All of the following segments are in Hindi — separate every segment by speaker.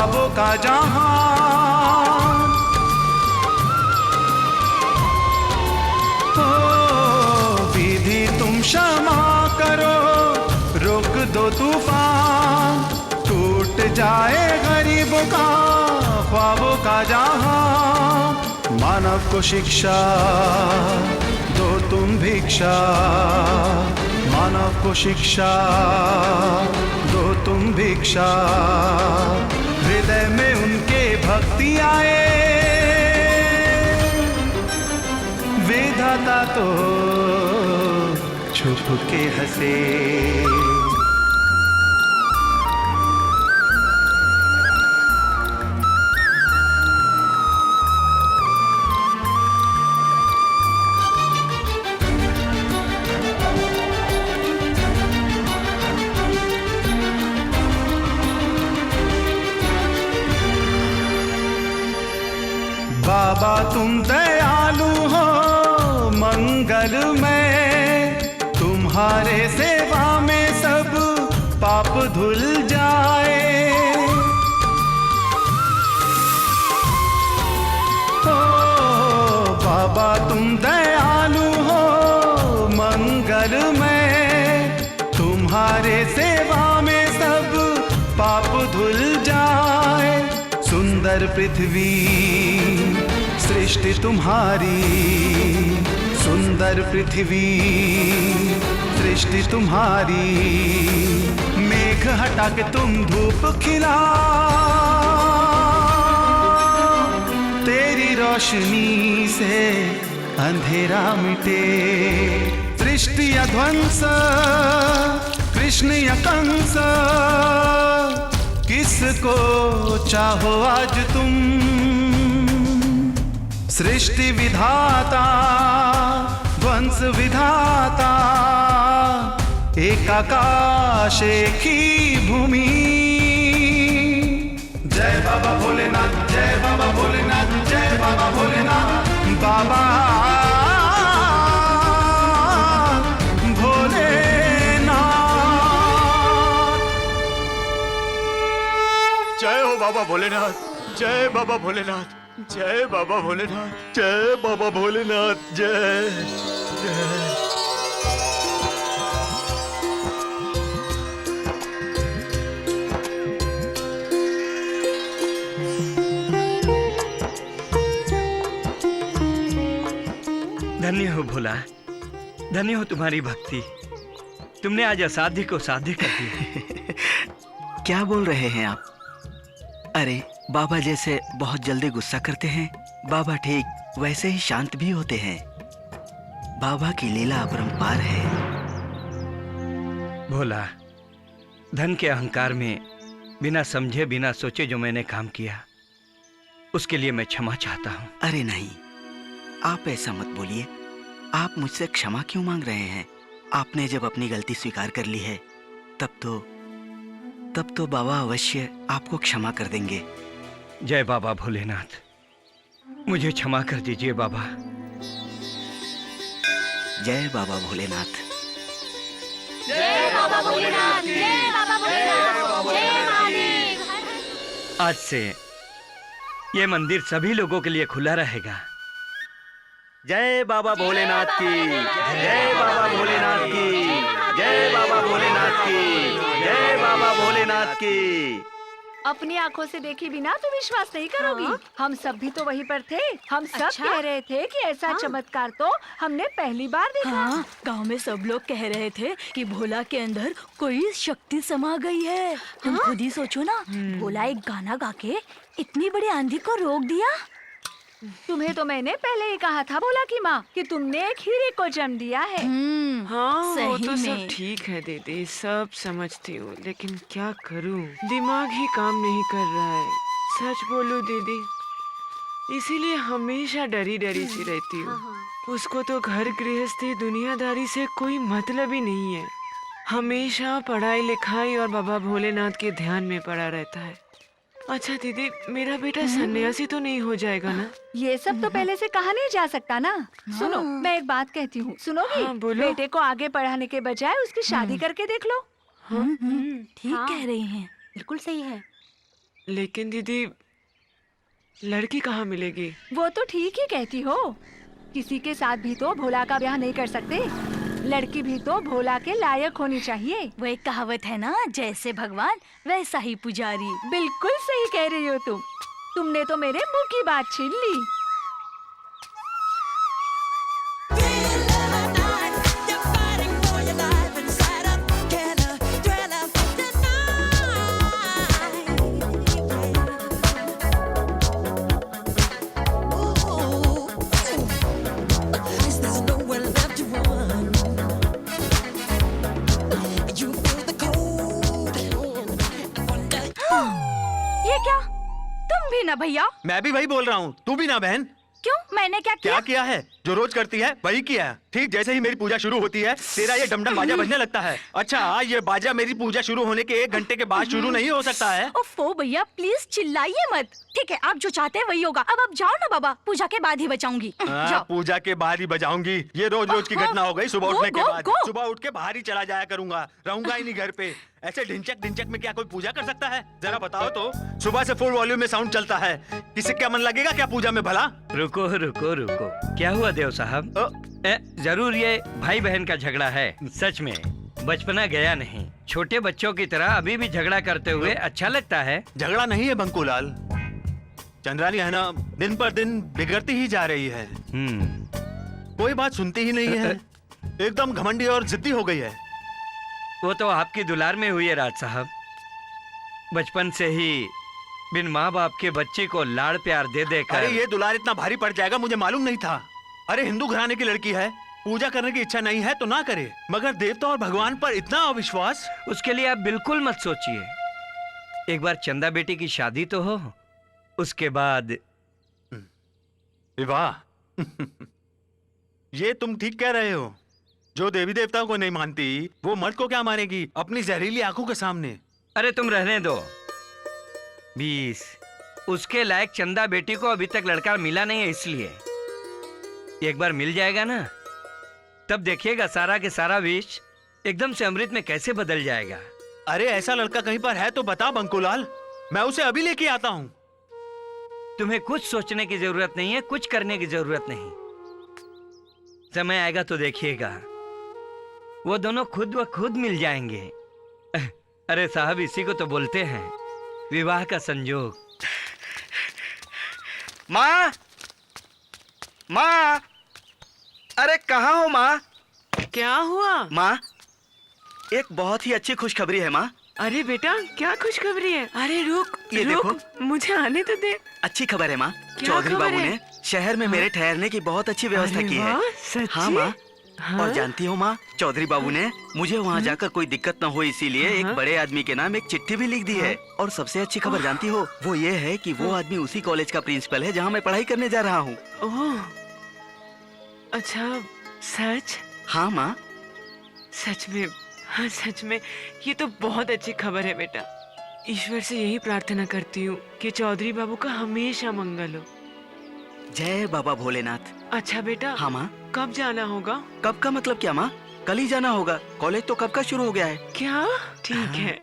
Speaker 1: ख्वाबों का जहां। ओ विधि तुम क्षमा करो, रोक दो तूफान, टूट जाए गरीबों का ख्वाबों का जहां। मानव को शिक्षा दो तुम भिक्षा, मानव को शिक्षा दो तुम भिक्षा। हृदय में उनके भक्ति आए, विधाता तो छुप के हंसे। बाबा तुम दयालु हो मंगल में, तुम्हारे सेवा में सब पाप धुल जाए। ओ बाबा तुम दयालु हो मंगल में, तुम्हारे सेवा में सब पाप धुल जाए। सुंदर पृथ्वी सृष्टि तुम्हारी, सुंदर पृथ्वी सृष्टि तुम्हारी। मेघ हटा के तुम धूप खिला, तेरी रोशनी से अंधेरा मिटे। सृष्टि या ध्वंस, कृष्ण या कंस, किसको चाहो आज तुम। सृष्टि विधाता ध्वंस विधाता, एक आकाश एक ही भूमि। जय बाबा भोलेनाथ, जय बाबा भोलेनाथ, जय बाबा भोलेनाथ। बाबा
Speaker 2: जय हो बाबा भोलेनाथ, जय बाबा भोलेनाथ, जय बाबा भोलेनाथ, जय बाबा भोलेनाथ, जय जय।
Speaker 3: धन्य हो भोला, धन्य हो तुम्हारी भक्ति। तुमने आज असाध्य को साध्य कर दिया।
Speaker 4: क्या बोल रहे हैं आप? अरे बाबा जैसे बहुत जल्दी गुस्सा करते हैं, बाबा ठीक वैसे ही शांत भी होते हैं। बाबा की लीला अपरंपार है।
Speaker 3: भोला, धन के अहंकार में बिना समझे बिना सोचे जो मैंने काम किया, उसके लिए मैं क्षमा चाहता हूँ।
Speaker 4: अरे नहीं, आप ऐसा मत बोलिए। आप मुझसे क्षमा क्यों मांग रहे हैं? आपने जब अपनी गलती स्वीकार कर ली है तब तो बाबा अवश्य आपको क्षमा कर देंगे।
Speaker 3: जय बाबा भोलेनाथ, मुझे क्षमा कर दीजिए बाबा।
Speaker 4: जय बाबा भोलेनाथ।
Speaker 5: जय बाबा भोलेनाथ, जय बाबा भोलेनाथ, जय महादेव।
Speaker 3: आज से ये मंदिर सभी लोगों के लिए खुला रहेगा।
Speaker 2: जय बाबा भोलेनाथ की, जय बाबा भोलेनाथ की, जय बाबा भोलेनाथ की, जय बाबा भोलेनाथ की।
Speaker 5: अपनी आंखों से देखे बिना तो विश्वास नहीं करोगी। हम सब भी तो वहीं पर थे। हम सब कह रहे थे कि ऐसा चमत्कार तो हमने पहली बार देखा।
Speaker 6: गांव में सब लोग कह रहे थे कि भोला के अंदर कोई शक्ति समा गई है। तुम खुद ही सोचो ना, भोला एक गाना गा के इतनी बड़ी आंधी को रोक दिया।
Speaker 5: तुम्हें तो मैंने पहले ही कहा था भोला की माँ कि तुमने एक हीरे को जन्म दिया है।
Speaker 7: हाँ, वो
Speaker 6: सही
Speaker 7: तो सब
Speaker 6: में।
Speaker 7: ठीक है दीदी, सब समझती हूँ, लेकिन क्या करूँ, दिमाग ही काम नहीं कर रहा है। सच बोलूँ दीदी, इसीलिए हमेशा डरी डरी सी रहती हूँ। उसको तो घर गृहस्थी दुनियादारी से कोई मतलब ही नहीं है। हमेशा पढ़ाई लिखाई और बाबा भोलेनाथ के ध्यान में पड़ा रहता है। अच्छा दीदी, मेरा बेटा सन्यासी तो नहीं हो जाएगा ना?
Speaker 5: ये सब तो पहले से कहा नहीं जा सकता ना। सुनो, मैं एक बात कहती हूँ, सुनोगी?
Speaker 7: हाँ, बोलो।
Speaker 5: बेटे को आगे पढ़ाने के बजाय उसकी शादी करके देख लो।
Speaker 6: ठीक कह रही हैं।
Speaker 5: बिल्कुल सही है।
Speaker 7: लेकिन दीदी लड़की कहाँ मिलेगी?
Speaker 5: वो तो ठीक ही कहती हो। किसी के साथ भी तो भोला का ब्याह नहीं कर सकते। लड़की भी तो भोला के लायक होनी चाहिए।
Speaker 6: वो एक कहावत है ना, जैसे भगवान वैसा ही पुजारी।
Speaker 5: बिल्कुल सही कह रही हो तुम। तुमने तो मेरे मुंह की बात छीन ली।
Speaker 6: ये क्या? तुम भी ना भैया?
Speaker 2: मैं भी वही बोल रहा हूँ, तू भी ना बहन।
Speaker 6: क्यों, मैंने क्या किया?
Speaker 2: क्या किया है? जो रोज करती है वही किया है। ठीक जैसे ही मेरी पूजा शुरू होती है तेरा ये डमडम बाजा बजने लगता है। अच्छा, ये बाजा मेरी पूजा शुरू होने के 1 घंटे के बाद शुरू नहीं हो सकता है?
Speaker 6: ओफो भैया, प्लीज चिल्लाइए मत। ठीक है, आप जो चाहते हैं वही होगा। अब आप जाओ ना बाबा, पूजा के बाद ही बचाऊंगी। जाओ।
Speaker 2: पूजा के बाद ही बजाऊंगी? ये रोज रोज की घटना हो गई। सुबह
Speaker 6: गो,
Speaker 2: उठने के
Speaker 6: गो,
Speaker 2: बाद
Speaker 6: गो।
Speaker 2: सुबह उठ के बाहर ही चला जाया करूंगा, रहूंगा ही नहीं घर पे। ऐसे ढिंचक में क्या कोई पूजा कर सकता है? जरा बताओ तो। सुबह से फुल वॉल्यूम में साउंड चलता है, किसी क्या मन लगेगा क्या पूजा में भला?
Speaker 3: रुको रुको रुको, क्या हुआ देव साहब? जरूर ये भाई बहन का झगड़ा है। सच में बचपना गया नहीं। छोटे बच्चों की तरह अभी भी झगड़ा करते हुए अच्छा लगता है।
Speaker 2: झगड़ा नहीं है बंकुलाल, चंद्रानी है ना दिन पर दिन बिगड़ती ही जा रही है। कोई बात सुनती ही नहीं है, एकदम घमंडी और जिद्दी हो गई है।
Speaker 3: वो तो आपकी दुलार में हुई है राज साहब। बचपन से ही बिन माँ बाप के बच्चे को लाड़ प्यार दे देकर।
Speaker 2: अरे ये दुलार इतना भारी पड़ जाएगा मुझे मालूम नहीं था। अरे हिंदू घराने की लड़की है, पूजा करने की इच्छा नहीं है तो ना करे, मगर देवता और भगवान पर इतना अविश्वास।
Speaker 3: उसके लिए आप बिल्कुल मत सोचिए। एक बार चंदा बेटी की शादी तो हो, उसके बाद
Speaker 2: विवाह। ये तुम ठीक कह रहे हो। जो देवी देवताओं को नहीं मानती वो मर्द को क्या मानेगी अपनी जहरीली आंखों के सामने?
Speaker 3: अरे तुम रहने दो। 20 उसके लायक चंदा बेटी को अभी तक लड़का मिला नहीं है, इसलिए एक बार मिल जाएगा ना, तब देखिएगा सारा के सारा विष एकदम से अमृत में कैसे बदल जाएगा।
Speaker 2: अरे ऐसा लड़का कहीं पर है तो बता बंकुलाल, मैं उसे अभी लेके आता हूँ।
Speaker 3: तुम्हें कुछ सोचने की जरूरत नहीं है, कुछ करने की जरूरत नहीं। समय आएगा तो देखिएगा, वो दोनों खुद व खुद मिल जाएंगे। अरे साहब, इसी को तो बोलते हैं विवाह का संजोग।
Speaker 4: माँ, माँ, अरे कहाँ हो माँ?
Speaker 7: क्या हुआ?
Speaker 4: माँ, एक बहुत ही अच्छी खुशखबरी है माँ।
Speaker 7: अरे बेटा, क्या खुशखबरी है? अरे रुक,
Speaker 4: ये
Speaker 7: रुक, मुझे आने तो दे।
Speaker 4: अच्छी खबर है माँ।
Speaker 7: क्या
Speaker 4: चौधरी
Speaker 7: खबर
Speaker 4: बाबू
Speaker 7: है?
Speaker 4: ने शहर में मेरे ठहरने की बहुत अच्छी व्यवस्था
Speaker 7: अरे
Speaker 4: की है।
Speaker 7: वाह, सच्ची?
Speaker 4: हाँ माँ।
Speaker 7: हाँ?
Speaker 4: और जानती हो माँ, चौधरी बाबू ने मुझे वहाँ जाकर कोई दिक्कत न हो इसीलिए एक बड़े आदमी के नाम एक चिट्ठी भी लिख दी है। और सबसे अच्छी खबर जानती हो, वो ये है कि वो आदमी उसी कॉलेज का प्रिंसिपल है जहाँ मैं पढ़ाई करने जा रहा हूँ।
Speaker 7: ओह, अच्छा, सच?
Speaker 4: हाँ माँ।
Speaker 7: सच में? हाँ सच में, ये तो बहुत अच्छी खबर है बेटा। ईश्वर से यही प्रार्थना करती हूँ कि चौधरी बाबू का हमेशा मंगल हो।
Speaker 4: जय बाबा भोलेनाथ।
Speaker 7: अच्छा बेटा,
Speaker 4: हाँ माँ।
Speaker 7: कब जाना होगा?
Speaker 4: कब का मतलब क्या माँ? कल ही जाना होगा। कॉलेज तो कब का शुरू हो गया है।
Speaker 7: क्या? ठीक है।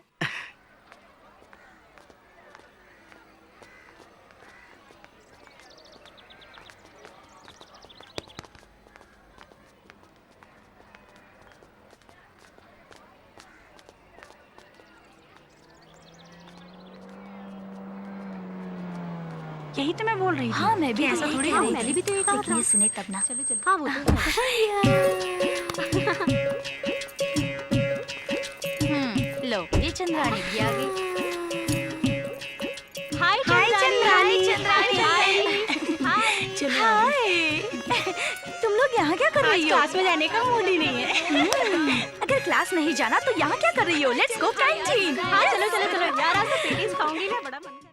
Speaker 8: यही तो मैं बोल रही थी।
Speaker 6: हाँ, मैं भी
Speaker 8: ऐसा
Speaker 6: यही
Speaker 8: थोड़ी
Speaker 6: कह रही
Speaker 8: मैंने
Speaker 6: थी।
Speaker 8: भी तो ये कहा
Speaker 6: लेकिन
Speaker 8: था।
Speaker 6: ये सुने तब ना।
Speaker 8: चलो चलो। हाँ वो तो है।
Speaker 6: लो, ये चंद्रानी भी आ गई।
Speaker 8: हाय
Speaker 6: चंद्रानी।
Speaker 8: हाय।
Speaker 6: चलो हाय। तुम लोग यहाँ क्या कर रही हो?
Speaker 8: क्लास में जाने का मूड ही नहीं है।
Speaker 6: अगर क्लास नहीं जाना तो यहाँ क्या कर रही हो? Let's go canteen.
Speaker 8: हाँ चलो चलो चलो यार, आज तो पेटीज खाऊंगी ना, बड़ा मन